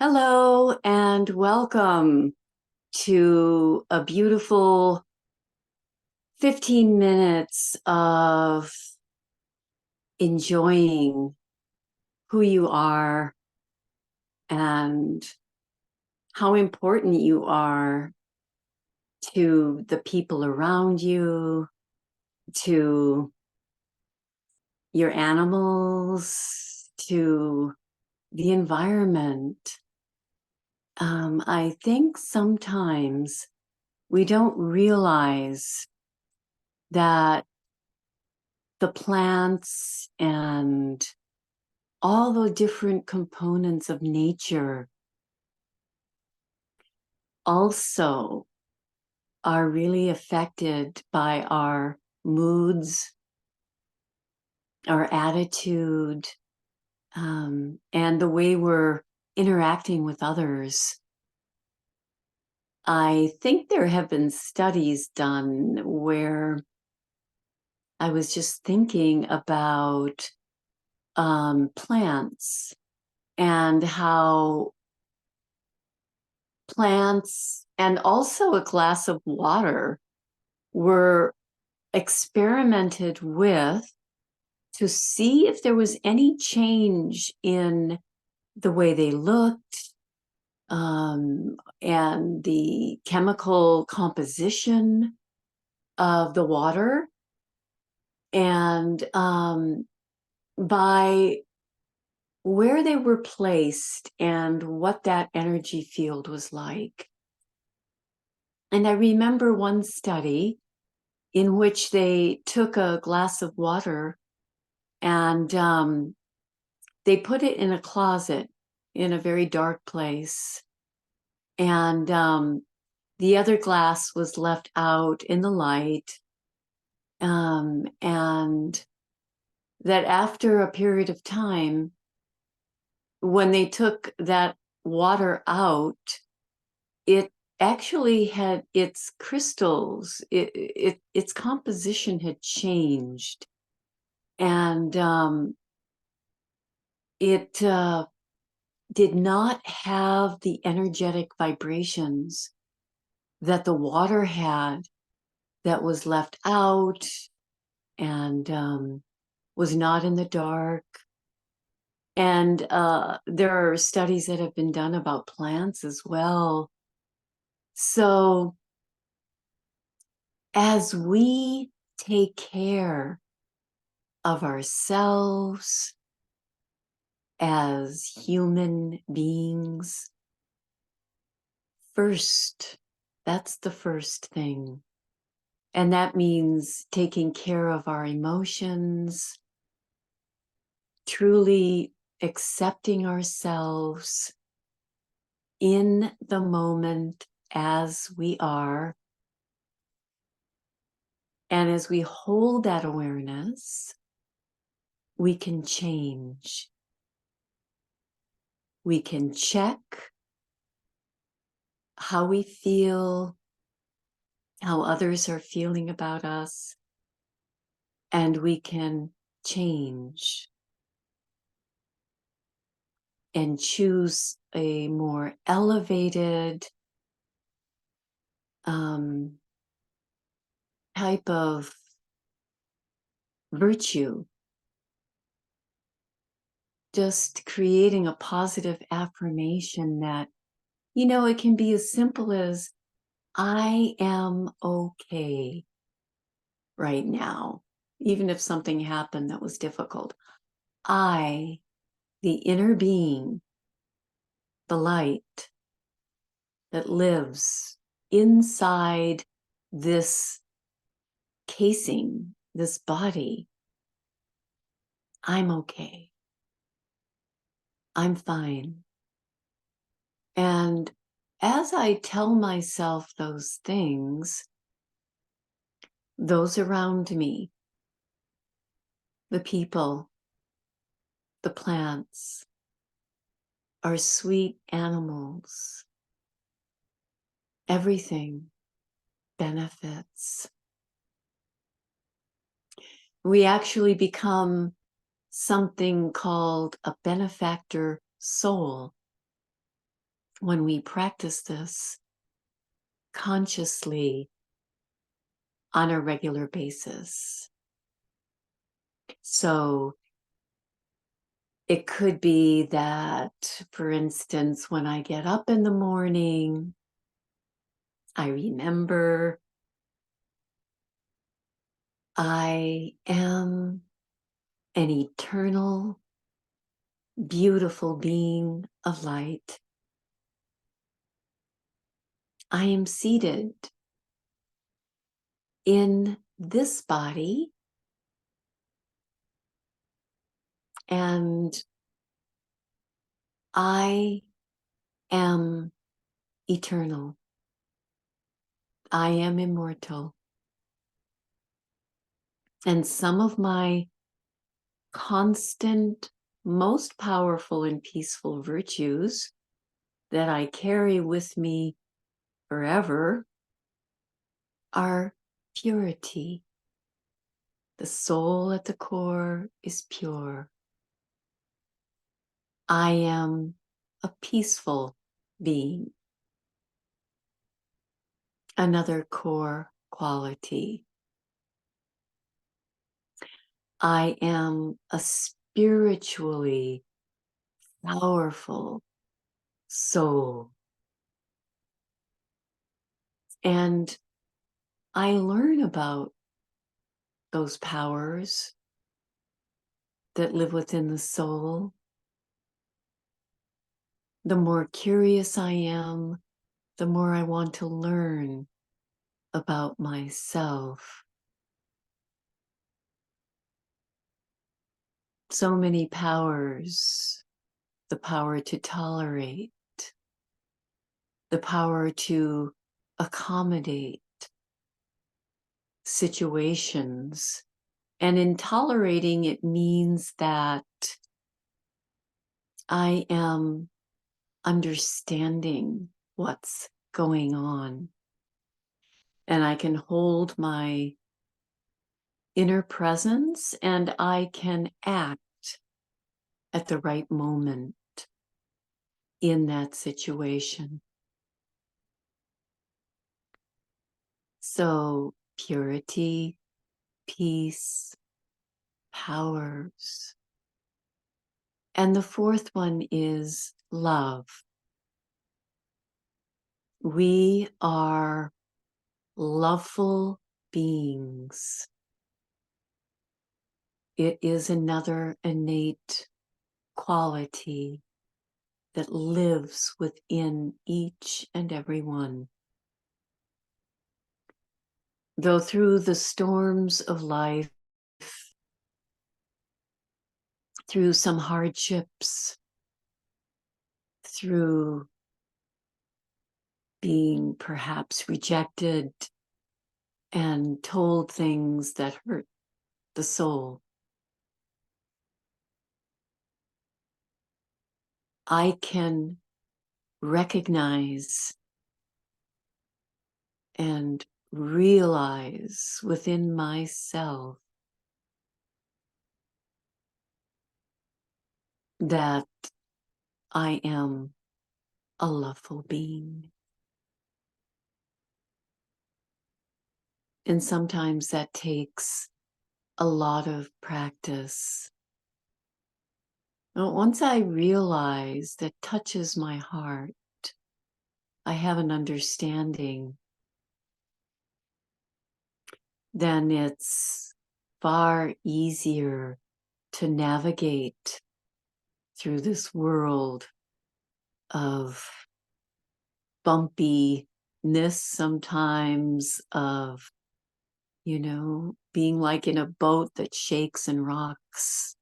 Hello and welcome to a beautiful 15 minutes of enjoying who you are and how important you are to the people around you, to your animals, to the environment. I think sometimes we don't realize that the plants and all the different components of nature also are really affected by our moods, our attitude, and the way we're interacting with others. I think there have been studies done where I was just thinking about plants and how plants and also a glass of water were experimented with to see if there was any change in the way they looked, and the chemical composition of the water. And by where they were placed and what that energy field was like. And I remember one study in which they took a glass of water and they put it in a closet in a very dark place. And the other glass was left out in the light. And that after a period of time, when they took that water out, it actually had its crystals, its composition had changed. And it did not have the energetic vibrations that the water had that was left out and was not in the dark. And there are studies that have been done about plants as well. So as we take care of ourselves as human beings, first, that's the first thing. And that means taking care of our emotions, truly accepting ourselves in the moment as we are. And as we hold that awareness, we can change. We can check how we feel, how others are feeling about us, and we can change and choose a more elevated type of virtue. Just creating a positive affirmation that, it can be as simple as, I am okay right now, even if something happened that was difficult. I, the inner being, the light that lives inside this casing, this body, I'm okay. I'm fine. And as I tell myself those things, those around me, the people, the plants, our sweet animals, everything benefits. We actually become something called a benefactor soul. when we practice this consciously on a regular basis. So it could be that, for instance, when I get up in the morning, I remember I am an eternal, beautiful being of light. I am seated in this body, and I am eternal. I am immortal. And some of my constant, most powerful and peaceful virtues that I carry with me forever are purity. The soul at the core is pure. I am a peaceful being. Another core quality. I am a spiritually powerful soul. And I learn about those powers that live within the soul. The more curious I am, the more I want to learn about myself. So many powers, the power to tolerate, the power to accommodate situations. And in tolerating, it means that I am understanding what's going on. And I can hold my inner presence and I can act at the right moment in that situation. So purity, peace, powers. And the fourth one is love. We are loveful beings. It is another innate quality that lives within each and every one. Though through the storms of life, through some hardships, through being perhaps rejected and told things that hurt the soul, I can recognize and realize within myself that I am a loveful being. And sometimes that takes a lot of practice. But once I realize that touches my heart, I have an understanding, then it's far easier to navigate through this world of bumpiness sometimes, of, being like in a boat that shakes and rocks.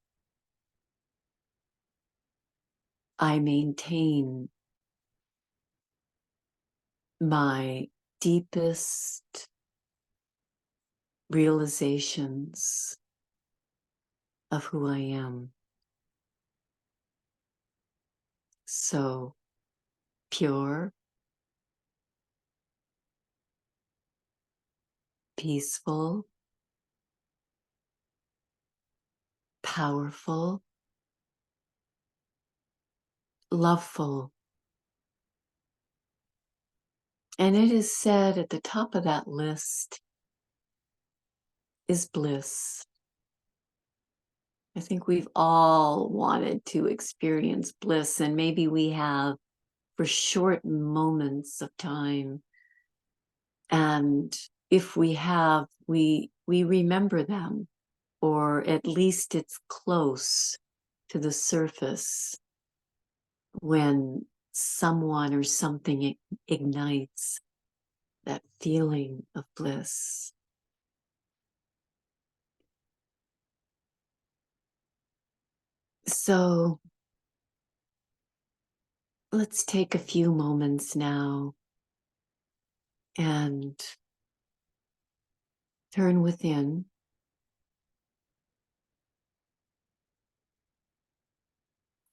I maintain my deepest realizations of who I am. So pure, peaceful, powerful, loveful, And it is said at the top of that list is bliss. I think we've all wanted to experience bliss, and maybe we have for short moments of time. And if we have, we remember them, or at least it's close to the surface when someone or something ignites that feeling of bliss. So let's take a few moments now and turn within.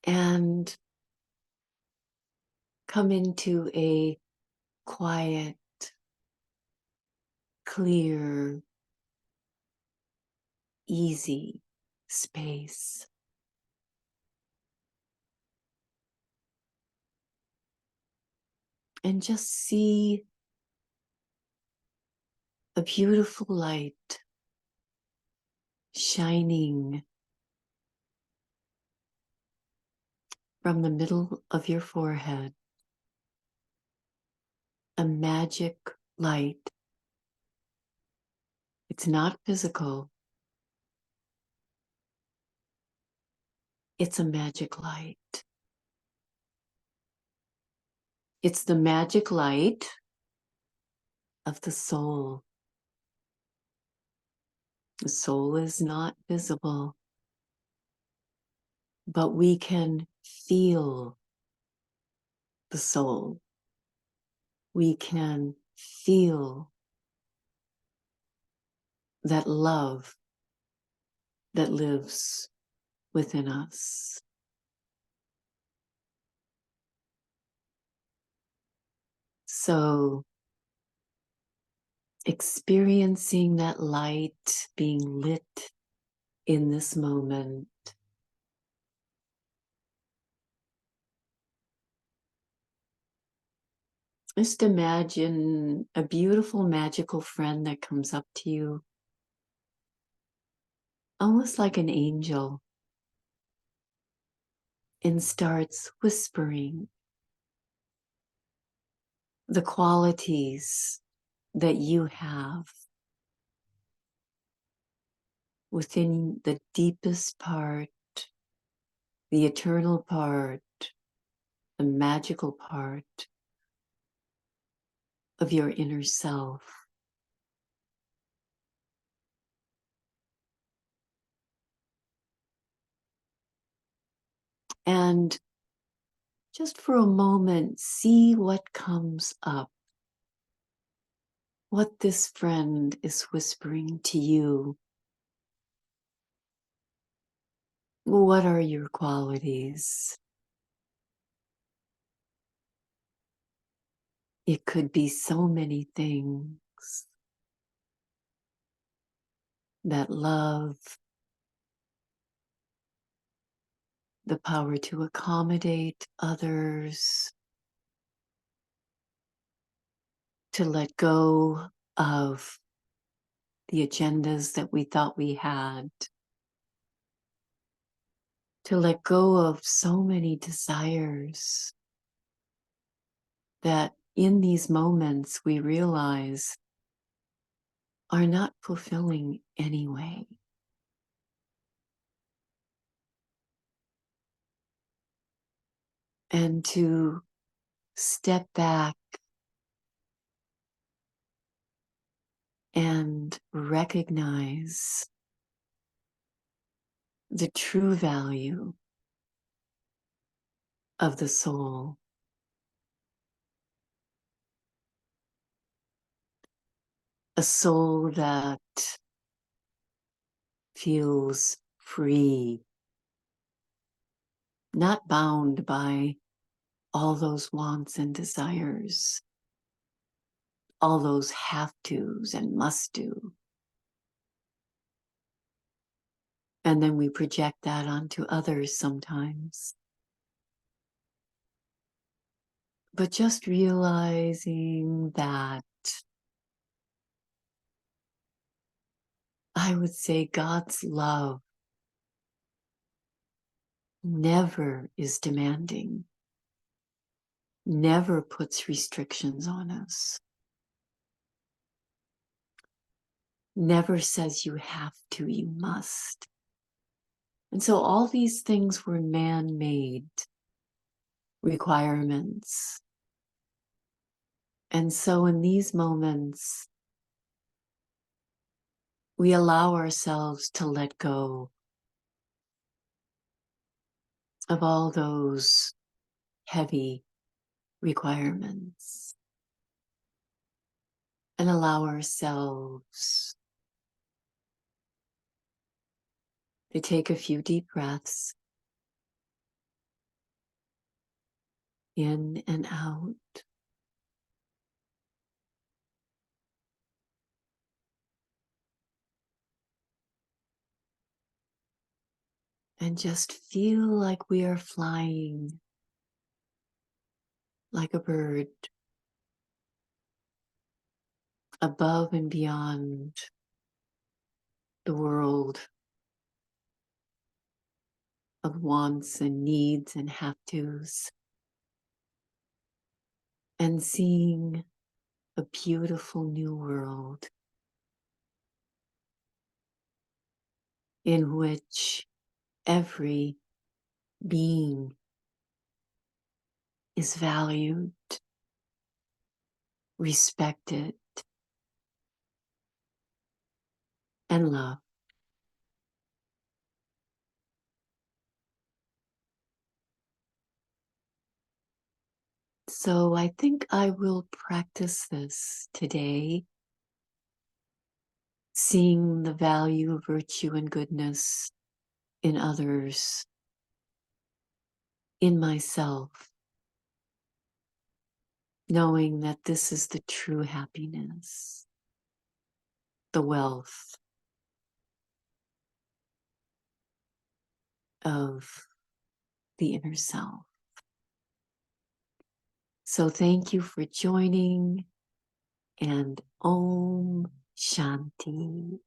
And come into a quiet, clear, easy space. And just see a beautiful light shining from the middle of your forehead. A magic light. It's not physical. It's a magic light. It's the magic light of the soul. The soul is not visible, but we can feel the soul. We can feel that love that lives within us. So, experiencing that light being lit in this moment, just imagine a beautiful, magical friend that comes up to you, almost like an angel, and starts whispering the qualities that you have within the deepest part, the eternal part, the magical part of your inner self. And just for a moment, see what comes up, what this friend is whispering to you. What are your qualities? It could be so many things. That love, the power to accommodate others, to let go of the agendas that we thought we had, to let go of so many desires that in these moments we realize are not fulfilling anyway. And to step back and recognize the true value of the soul. A soul that feels free, not bound by all those wants and desires, all those have tos and must do. And then we project that onto others sometimes. but just realizing that I would say God's love never is demanding, never puts restrictions on us, never says you have to, you must. And so all these things were man-made requirements. And so in these moments, we allow ourselves to let go of all those heavy requirements and allow ourselves to take a few deep breaths in and out. And just feel like we are flying like a bird above and beyond the world of wants and needs and have tos, and seeing a beautiful new world in which every being is valued, respected, and loved. So I think I will practice this today, seeing the value of virtue and goodness in others, in myself, knowing that this is the true happiness, the wealth of the inner self. So thank you for joining, and Om Shanti.